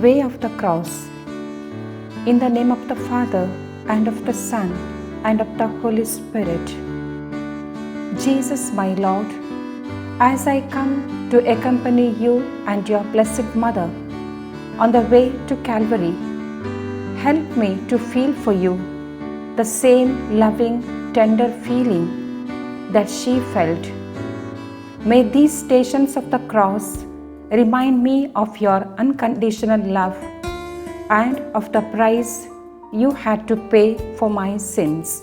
Way of the Cross. In the name of the Father, and of the Son, and of the Holy Spirit. Jesus, my Lord, as I come to accompany you and your Blessed Mother on the way to Calvary, help me to feel for you the same loving, tender feeling that she felt. May these stations of the cross remind me of your unconditional love and of the price you had to pay for my sins.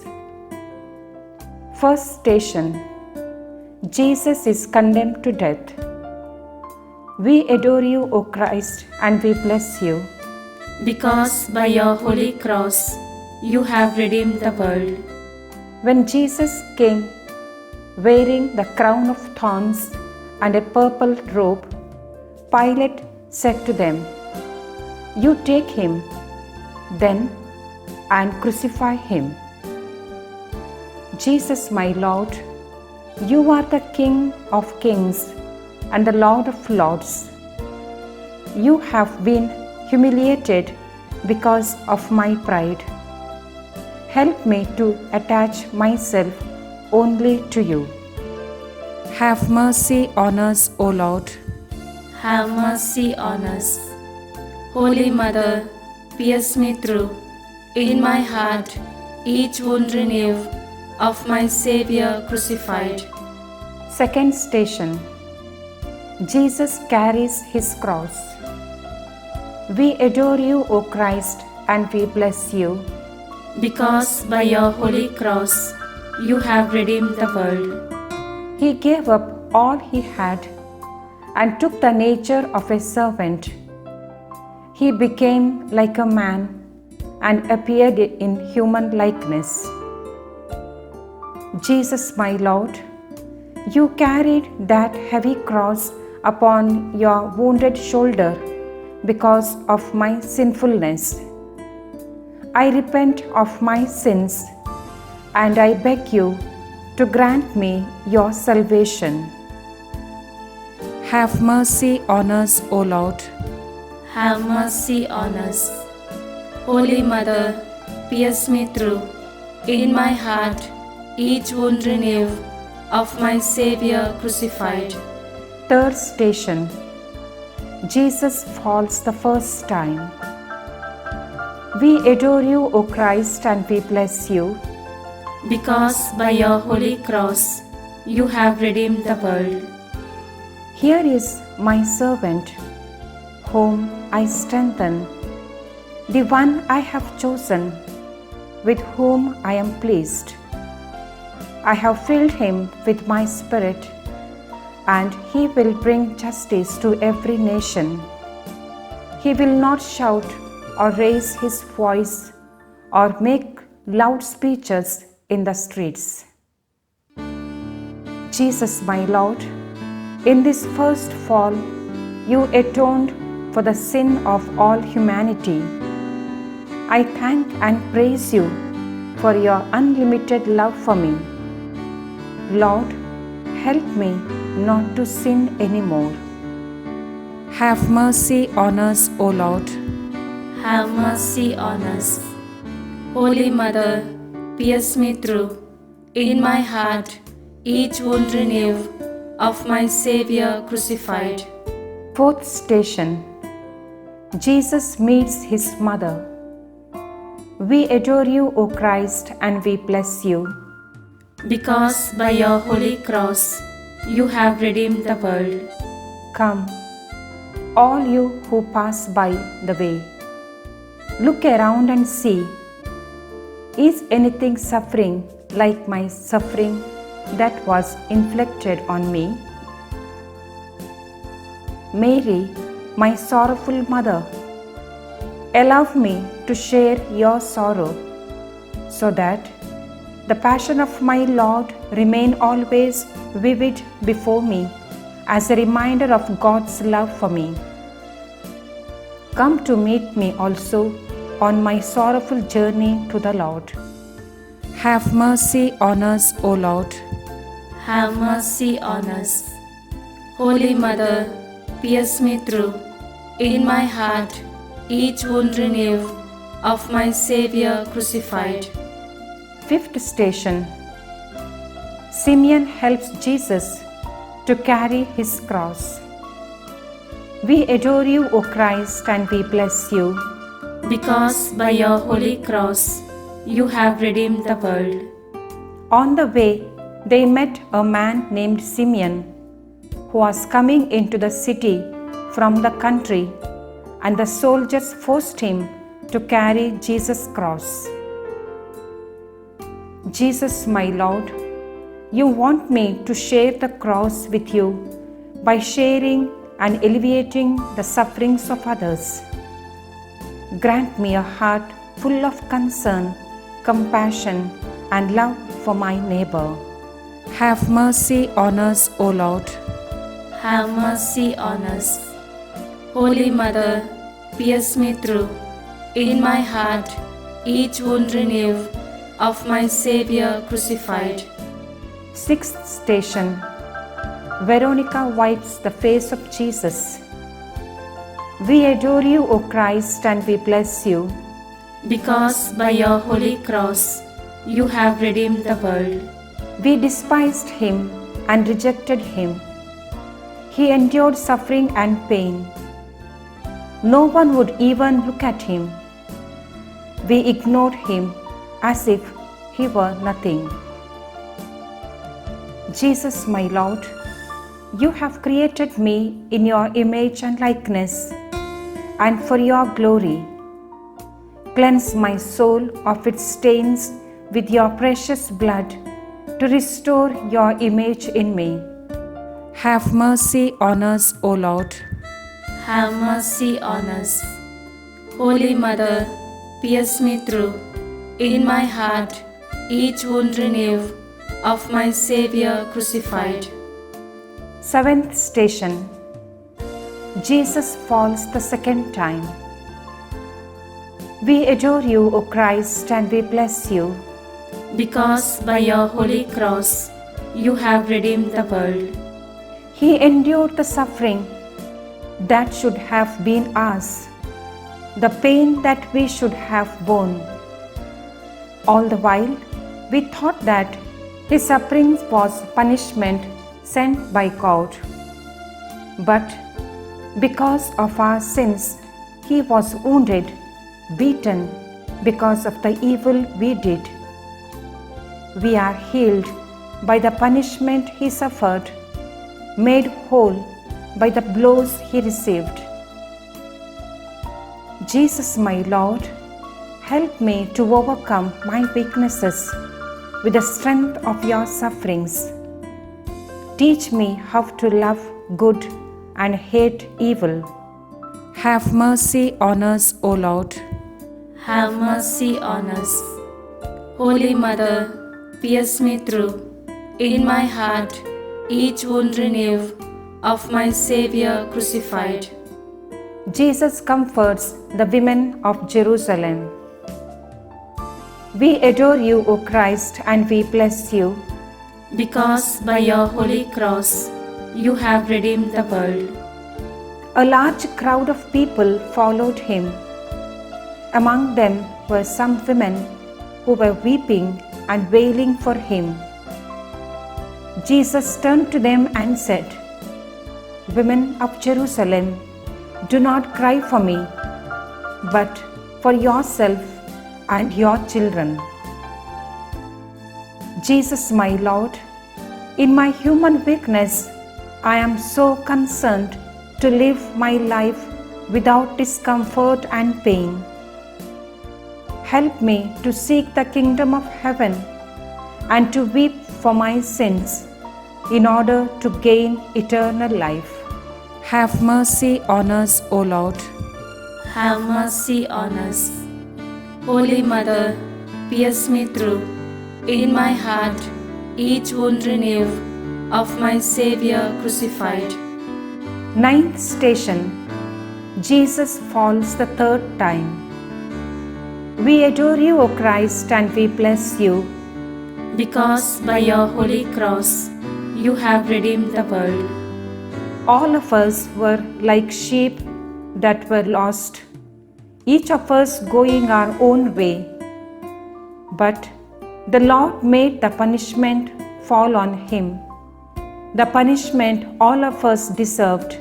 First station. Jesus is condemned to death. We adore you, O Christ, and we bless you, because by your holy cross you have redeemed the world. When Jesus came, wearing the crown of thorns and a purple robe, Pilate said to them, "You take him, then, and crucify him." Jesus, my Lord, you are the King of kings and the Lord of lords. You have been humiliated because of my pride. Help me to attach myself only to you. Have mercy on us, O Lord. Have mercy on us. Holy Mother, pierce me through. In my heart, each wound renew of my Savior crucified. Second station. Jesus carries his cross. We adore you, O Christ, and we bless you, because by your holy cross you have redeemed the world. He gave up all he had and took the nature of a servant. He became like a man and appeared in human likeness. Jesus, my Lord, you carried that heavy cross upon your wounded shoulder because of my sinfulness. I repent of my sins and I beg you to grant me your salvation. Have mercy on us, O Lord. Have mercy on us. Holy Mother, pierce me through. In my heart, each wound renew of my Savior crucified. Third station. Jesus falls the first time. We adore you, O Christ, and we bless you, because by your holy cross you have redeemed the world. Here is my servant, whom I strengthen, the one I have chosen, with whom I am pleased. I have filled him with my spirit, and he will bring justice to every nation. He will not shout or raise his voice or make loud speeches in the streets. Jesus, my Lord, in this first fall, you atoned for the sin of all humanity. I thank and praise you for your unlimited love for me. Lord, help me not to sin anymore. Have mercy on us, O Lord. Have mercy on us. Holy Mother, pierce me through. In my heart, each wound renew of my Savior crucified. Fourth station. Jesus meets his mother. We adore you, O Christ, and we bless you, because by your holy cross you have redeemed the world. Come, all you who pass by the way, look around and see. Is anything suffering like my suffering that was inflicted on me? Mary, my sorrowful mother, allow me to share your sorrow, so that the passion of my Lord remain always vivid before me as a reminder of God's love for me. Come to meet me also on my sorrowful journey to the Lord. Have mercy on us, O Lord. Have mercy on us. Holy Mother, pierce me through. In my heart, each wound renew of my Saviour crucified. Fifth station. Simeon helps Jesus to carry his cross. We adore you, O Christ, and we bless you, because by your holy cross you have redeemed the world. On the way, they met a man named Simeon, who was coming into the city from the country, and the soldiers forced him to carry Jesus' cross. Jesus, my Lord, you want me to share the cross with you by sharing and alleviating the sufferings of others. Grant me a heart full of concern, compassion, and love for my neighbor. Have mercy on us, O Lord. Have mercy on us. Holy Mother, pierce me through. In my heart, each wound renew of my Saviour crucified. Sixth station. Veronica wipes the face of Jesus. We adore you, O Christ, and we bless you, because by your holy cross you have redeemed the world. We despised him and rejected him. He endured suffering and pain. No one would even look at him. We ignored him as if he were nothing. Jesus, my Lord, you have created me in your image and likeness, and for your glory. Cleanse my soul of its stains with your precious blood to restore your image in me. Have mercy on us, O Lord. Have mercy on us. Holy Mother, pierce me through. In my heart, each wound renew of my Saviour crucified. Seventh station. Jesus falls the second time. We adore you, O Christ, and we bless you, because by your holy cross you have redeemed the world. He endured the suffering that should have been ours, the pain that we should have borne. All the while, we thought that his suffering was punishment sent by God. But because of our sins, he was wounded, beaten because of the evil we did. We are healed by the punishment he suffered, made whole by the blows he received. Jesus, my Lord, help me to overcome my weaknesses with the strength of your sufferings. Teach me how to love good and hate evil. Have mercy on us, O Lord. Have mercy on us. Holy Mother, pierce me through. In my heart, each wound renew of my Saviour crucified. Jesus comforts the women of Jerusalem. We adore you, O Christ, and we bless you, because by your holy cross you have redeemed the world. A large crowd of people followed him. Among them were some women who were weeping and wailing for him. Jesus turned to them and said, "Women of Jerusalem, do not cry for me, but for yourself and your children." Jesus, my Lord, in my human weakness, I am so concerned to live my life without discomfort and pain. Help me to seek the kingdom of heaven and to weep for my sins in order to gain eternal life. Have mercy on us, O Lord. Have mercy on us. Holy Mother, pierce me through. In my heart, each wound renew of my Saviour crucified. Ninth station. Jesus falls the third time. We adore you, O Christ, and we bless you, because by your holy cross you have redeemed the world. All of us were like sheep that were lost. each of us going our own way. But the Lord made the punishment fall on him, the punishment all of us deserved.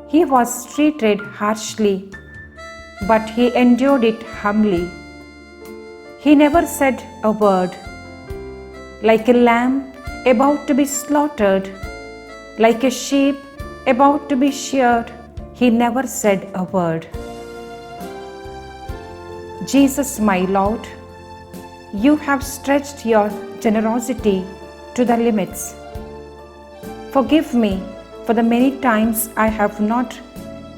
He was treated harshly, but he endured it humbly. He never said a word. Like a lamb about to be slaughtered, like a sheep about to be sheared, he never said a word. Jesus, my Lord, you have stretched your generosity to the limits. Forgive me for the many times I have not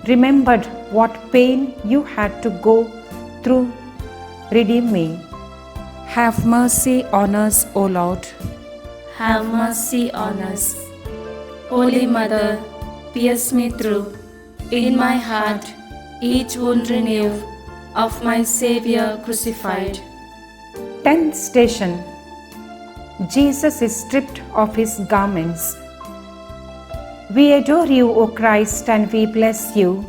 remembered what pain you had to go through. Redeem me. Have mercy on us, O Lord. Have mercy on us. Holy Mother, pierce me through. In my heart, each wound renew of my Saviour crucified. 10th station. Jesus is stripped of his garments. We adore you, O Christ, and we bless you,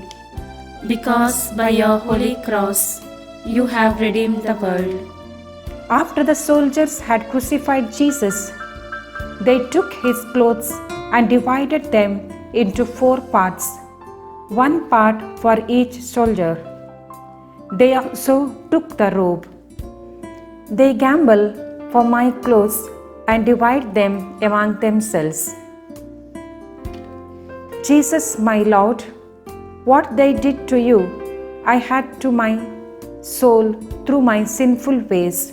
because by your holy cross you have redeemed the world. After the soldiers had crucified Jesus, they took his clothes and divided them into 4 parts, 1 part for each soldier. They also took the robe. They gamble for my clothes and divide them among themselves. Jesus, my Lord, what they did to you, I had to my soul through my sinful ways.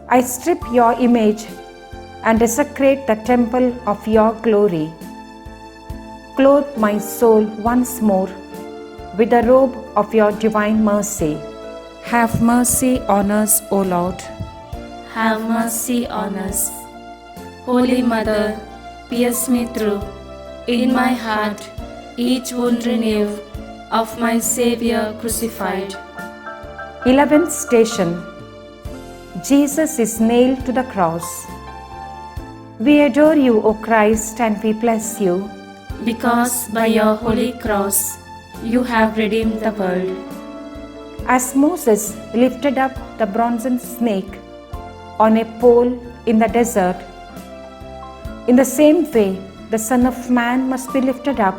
I strip your image and desecrate the temple of your glory. Clothe my soul once more with the robe of your divine mercy. Have mercy on us, O Lord. Have mercy on us. Holy Mother, pierce me through. In my heart, each wound renew of my Saviour crucified. 11th station. Jesus is nailed to the cross. We adore you, O Christ, and we bless you, because by your holy cross you have redeemed the world. As Moses lifted up the bronze snake on a pole in the desert, in the same way the Son of Man must be lifted up,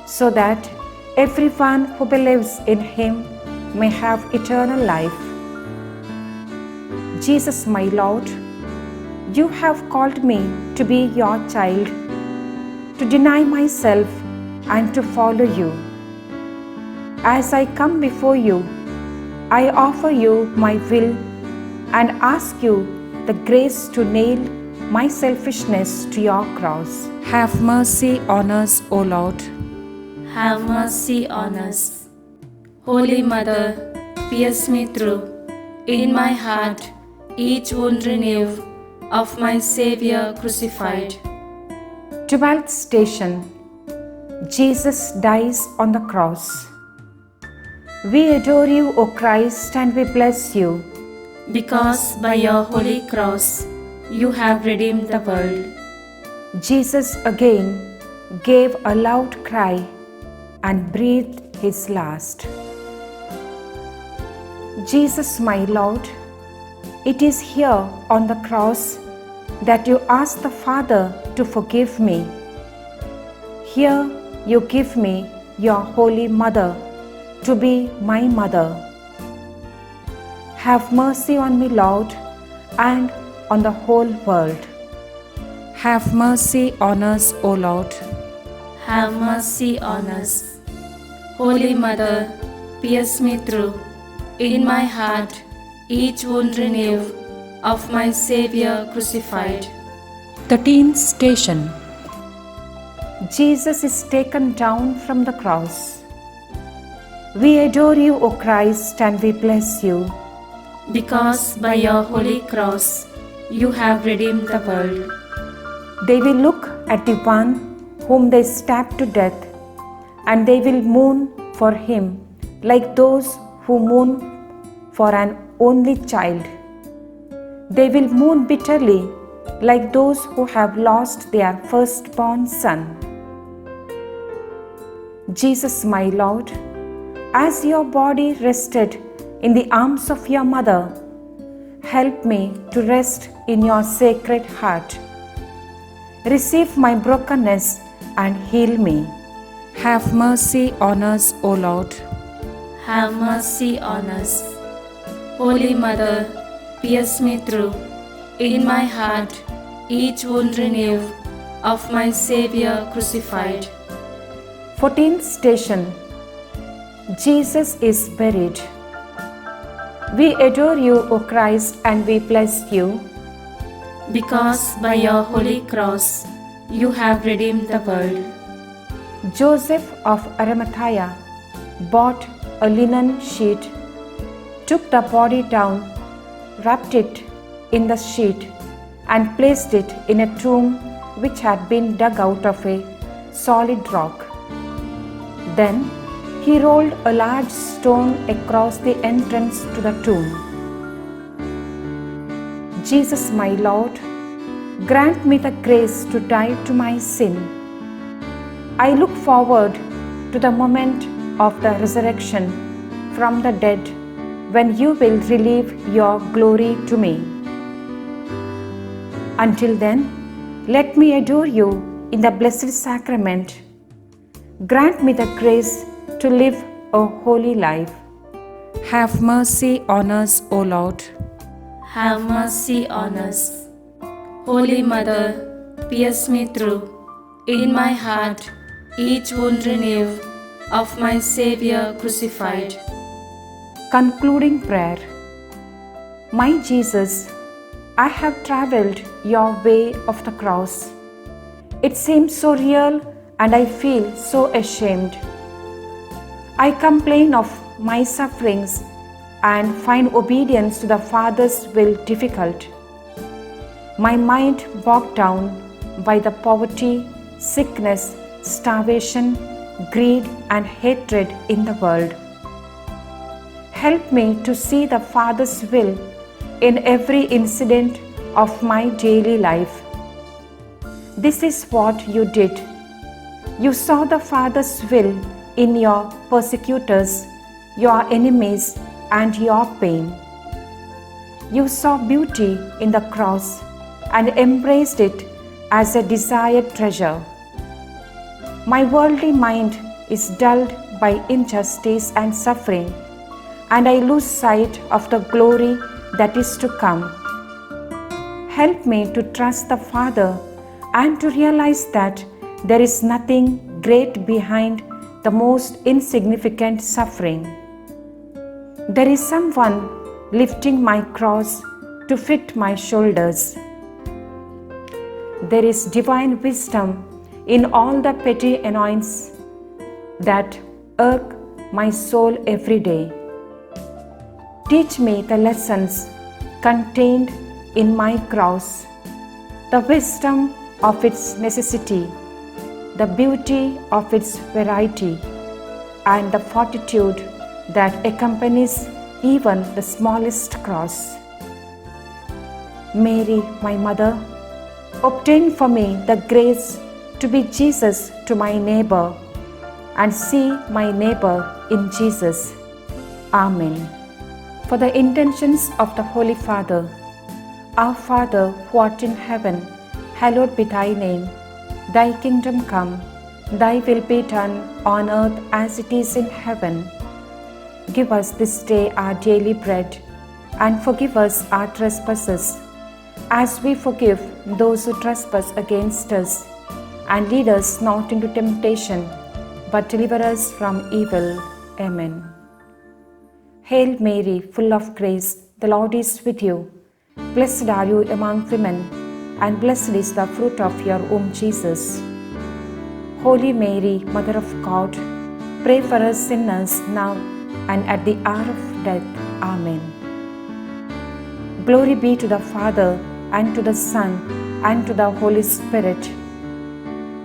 so that everyone who believes in him may have eternal life. Jesus, my Lord, you have called me to be your child, to deny myself and to follow you. As I come before you, I offer you my will and ask you the grace to nail my selfishness to your cross. Have mercy on us, O Lord. Have mercy on us. Holy Mother, pierce me through. In my heart, each wound renew of my Saviour crucified. 12th station. Jesus dies on the cross. We adore you, O Christ, and we bless you, because by your holy cross you have redeemed the world. Jesus again gave a loud cry and breathed his last. Jesus, my Lord, it is here on the cross that you ask the Father to forgive me. Here you give me your Holy Mother to be my mother. Have mercy on me, Lord, and on the whole world. Have mercy on us, O Lord. Have mercy on us. Holy Mother, pierce me through. In my heart, each wound renew of my Saviour crucified. 13th station. Jesus is taken down from the cross. We adore you, O Christ, and we bless you, because by your holy cross you have redeemed the world. They will look at the one whom they stabbed to death, and they will mourn for him like those who mourn for an only child. They will mourn bitterly like those who have lost their firstborn son. Jesus, my Lord, As your body rested in the arms of your mother, help me to rest in your sacred heart. Receive my brokenness and heal me. Have mercy on us, O Lord. Have mercy on us. Holy Mother, pierce me through. In my heart, each wound renew of my Savior crucified. 14th station. Jesus is buried. We adore you, O Christ, and we bless you, Because by your holy cross, you have redeemed the world. Joseph of Arimathea bought a linen sheet, took the body down, wrapped it in the sheet, and placed it in a tomb which had been dug out of a solid rock. Then he rolled a large stone across the entrance to the tomb. Jesus, my Lord, grant me the grace to die to my sin. I look forward to the moment of the resurrection from the dead, when you will relieve your glory to me. Until then, let me adore you in the Blessed Sacrament. Grant me the grace to live a holy life. Have mercy on us, O Lord. Have mercy on us. Holy Mother, pierce me through. In my heart, each wound renew of my Savior crucified. Concluding prayer. My Jesus, I have traveled your way of the cross. It seems so real and I feel so ashamed. I complain of my sufferings and find obedience to the Father's will difficult. My mind bogged down by the poverty, sickness, starvation, greed and hatred in the world. Help me to see the Father's will in every incident of my daily life. This is what you did. You saw the Father's will in your persecutors, your enemies, and your pain. You saw beauty in the cross and embraced it as a desired treasure. My worldly mind is dulled by injustice and suffering, and I lose sight of the glory that is to come. Help me to trust the Father and to realize that there is nothing great behind the most insignificant suffering. There is someone lifting my cross to fit my shoulders. There is divine wisdom in all the petty annoyances that irk my soul every day. Teach me the lessons contained in my cross, the wisdom of its necessity, the beauty of its variety, and the fortitude that accompanies even the smallest cross. Mary, my mother, obtain for me the grace to be Jesus to my neighbor and see my neighbor in Jesus. Amen. For the intentions of the Holy Father, Our Father who art in heaven, hallowed be thy name. Thy kingdom come, thy will be done on earth as it is in heaven. Give us this day our daily bread, and forgive us our trespasses, as we forgive those who trespass against us. And lead us not into temptation, but deliver us from evil. Amen. Hail Mary, full of grace, the Lord is with you. Blessed are you among women, and blessed is the fruit of your womb, Jesus. Holy Mary, Mother of God, pray for us sinners now and at the hour of death. Amen. Glory be to the Father, and to the Son, and to the Holy Spirit,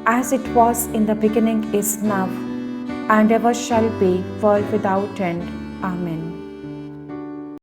as it was in the beginning, is now, and ever shall be, world without end. Amen.